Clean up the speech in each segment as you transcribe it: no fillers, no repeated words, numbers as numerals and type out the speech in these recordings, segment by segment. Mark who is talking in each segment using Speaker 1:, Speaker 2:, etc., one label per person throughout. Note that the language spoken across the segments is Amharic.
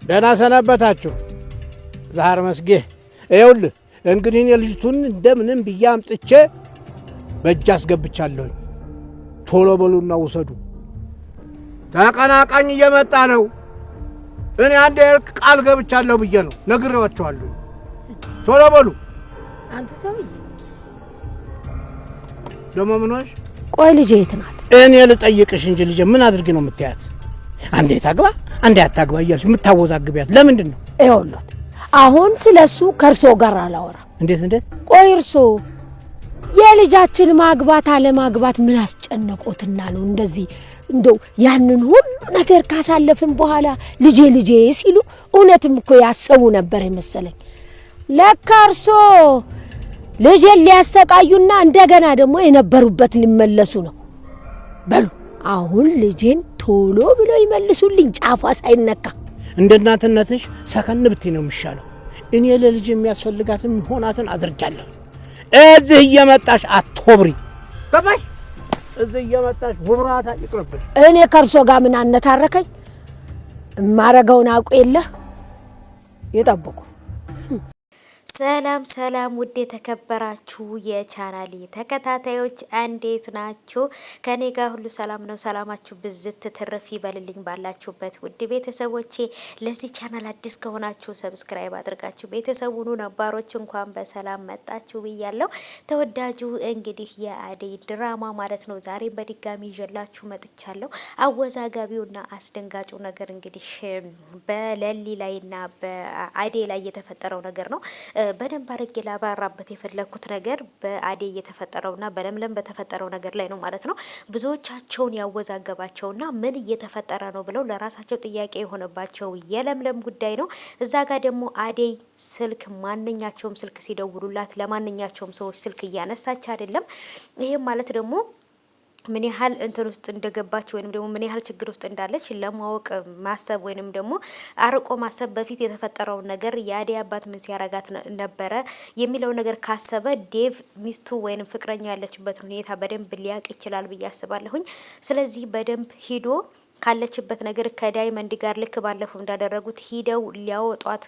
Speaker 1: ደህና ሰነበታችሁ። ዛሬ መስጌ ይኸውልህ እንግዲህ እኔ ልጅቱን እንደምንም ብዬ አምጥቼ በእጅ አስገብቻለሁኝ። ቶሎ በሉና ውሰዱ። ተቀናቃኝ እየመጣ ነው። እኔ አንድ ቃል ገብቻለሁ ብዬ ነው ነግሬዋቸዋለሁ። ቶሎ በሉ።
Speaker 2: አንተ ሰውዬ
Speaker 1: ደግሞ ምን ሆነሽ?
Speaker 2: ቆይ ልጄ የት ናት?
Speaker 1: እኔ ልጠይቅሽ እንጂ ልጄ ምን አድርጊ ነው የምትያት? አንዴ ታግባ አንዴ አታግባ እያልሽ የምታወዛግቢያት ለምንድን ነው?
Speaker 2: ይኸውልዎት አሁን ስለሱ ከእርሶ ጋር አላወራም።
Speaker 1: እንዴት?
Speaker 2: ቆይ እርሶ የልጃችን ማግባት አለማግባት ምን አስጨነቆትና ነው እንደዚህ እንደው ያንን ሁሉ ነገር ካሳለፍን በኋላ ልጄ ሲሉ እውነትም እኮ ያሰቡ ነበር የመሰለኝ። ለካ እርሶ ልጄን ሊያሰቃዩና እንደገና ደግሞ የነበሩበት ሊመለሱ ነው። በሉ አሁን ልጄን ቶሎ ብሎ ይመልሱልኝ ጫፏ ሳይነካ።
Speaker 1: እንደ እናትነትሽ ሰከን ብትይ ነው የሚሻለው። እኔ ለልጅ የሚያስፈልጋትን ሆናትን አድርጋለሁ። እዚህ እየመጣሽ አትወብሪ ገባሽ? እዚህ እየመጣሽ ውብራታ ይቅርብሽ።
Speaker 2: እኔ ከርሶ ጋር ምን አነታረከኝ? ማረገውን አውቁ የለ ይጠብቁ።
Speaker 3: ሰላም ውድ የተከበራችሁ የቻናሌ ተከታታዮች እንዴት ናችሁ? ከኔ ጋር ሁሉ ሰላም ነው። ሰላማችሁ ብዝት ትርፍ ይበልልኝ ባላችሁበት ውድ ቤተሰቦቼ። ለዚህ ቻናል አዲስ ከሆናችሁ ሰብስክራይብ አድርጋችሁ ቤተሰቡኑ ነባሮች እንኳን በሰላም መጣችሁ ብያለሁ። ተወዳጁ እንግዲህ የአደይ ድራማ ማለት ነው ዛሬ በድጋሚ ይዤላችሁ መጥቻለሁ። አወዛጋቢውና አስደንጋጩ ነገር እንግዲህ በለሊ ላይና በአደይ ላይ የተፈጠረው ነገር ነው። በደንብ አድርጌ ላባራበት የፈለኩት ነገር በአደይ እየተፈጠረውና በለምለም በተፈጠረው ነገር ላይ ነው ማለት ነው። ብዙዎቻቸውን ያወዛገባቸውና ምን እየተፈጠረ ነው ብለው ለራሳቸው ጥያቄ የሆነባቸው የለምለም ጉዳይ ነው። እዛ ጋር ደግሞ አደይ ስልክ ማንኛቸውም ስልክ ሲደውሉላት ለማንኛቸውም ሰዎች ስልክ እያነሳች አይደለም። ይሄም ማለት ደግሞ ምን ያህል እንትን ውስጥ እንደገባች ወይንም ደግሞ ምን ያህል ችግር ውስጥ እንዳለች ለማወቅ ማሰብ ወይንም ደግሞ አርቆ ማሰብ በፊት የተፈጠረውን ነገር የአደይ አባት ምን ሲያረጋት ነበረ የሚለው ነገር ካሰበ ዴቭ ሚስቱ ወይንም ፍቅረኛ ያለችበት ሁኔታ በደንብ ሊያቅ ይችላል ብዬ አስባለሁኝ። ስለዚህ በደንብ ሂዶ ካለችበት ነገር ከዳይመንድ ጋር ልክ ባለፈው እንዳደረጉት ሂደው ሊያወጧት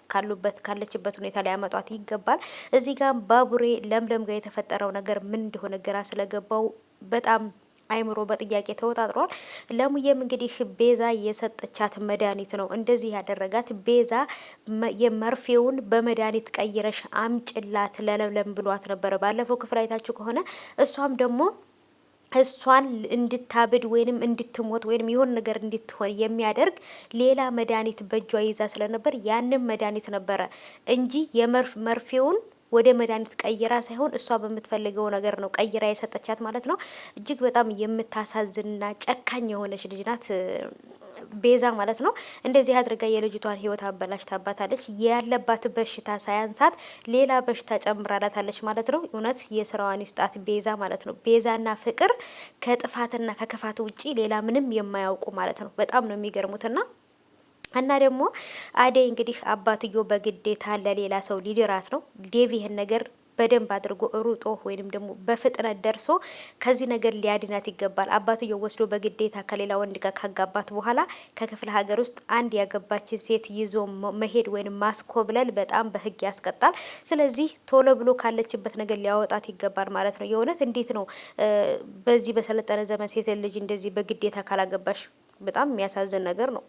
Speaker 3: ካለችበት ሁኔታ ሊያመጧት ይገባል። እዚህ ጋር ባቡሬ ለምለም ጋር የተፈጠረው ነገር ምን እንደሆነ ግራ ስለገባው በጣም አይምሮ በጥያቄ ተወጣጥሯል። ለሙየም እንግዲህ ቤዛ የሰጠቻት መድኃኒት ነው እንደዚህ ያደረጋት። ቤዛ የመርፌውን በመድኃኒት ቀይረሽ አምጭላት ለለምለም ብሏት ነበረ ባለፈው ክፍል አይታችሁ ከሆነ። እሷም ደግሞ እሷን እንድታብድ ወይንም እንድትሞት ወይንም የሆነ ነገር እንድትሆን የሚያደርግ ሌላ መድኃኒት በእጇ ይዛ ስለነበር ያንን መድኃኒት ነበረ እንጂ የመርፌውን ወደ መድኃኒት ቀይራ ሳይሆን እሷ በምትፈልገው ነገር ነው ቀይራ የሰጠቻት ማለት ነው። እጅግ በጣም የምታሳዝንና ጨካኝ የሆነች ልጅ ናት ቤዛ ማለት ነው። እንደዚህ አድርጋ የልጅቷን ሕይወት አበላሽታባታለች። ያለባት በሽታ ሳያንሳት ሌላ በሽታ ጨምራላታለች ማለት ነው። እውነት የስራዋን ይስጣት ቤዛ ማለት ነው። ቤዛና ፍቅር ከጥፋትና ከክፋት ውጪ ሌላ ምንም የማያውቁ ማለት ነው። በጣም ነው የሚገርሙትና እና ደግሞ አደይ እንግዲህ አባትዮ በግዴታ ለሌላ ሰው ሊድራት ነው። ዴቭ ይህን ነገር በደንብ አድርጎ ሩጦ ወይንም ደግሞ በፍጥነት ደርሶ ከዚህ ነገር ሊያድናት ይገባል። አባትዮ ወስዶ በግዴታ ከሌላ ወንድ ጋር ካጋባት በኋላ ከክፍለ ሀገር ውስጥ አንድ ያገባችን ሴት ይዞ መሄድ ወይንም ማስኮብለል በጣም በሕግ ያስቀጣል። ስለዚህ ቶሎ ብሎ ካለችበት ነገር ሊያወጣት ይገባል ማለት ነው። የእውነት እንዴት ነው በዚህ በሰለጠነ ዘመን ሴት ልጅ እንደዚህ በግዴታ ካላገባሽ በጣም የሚያሳዝን ነገር ነው።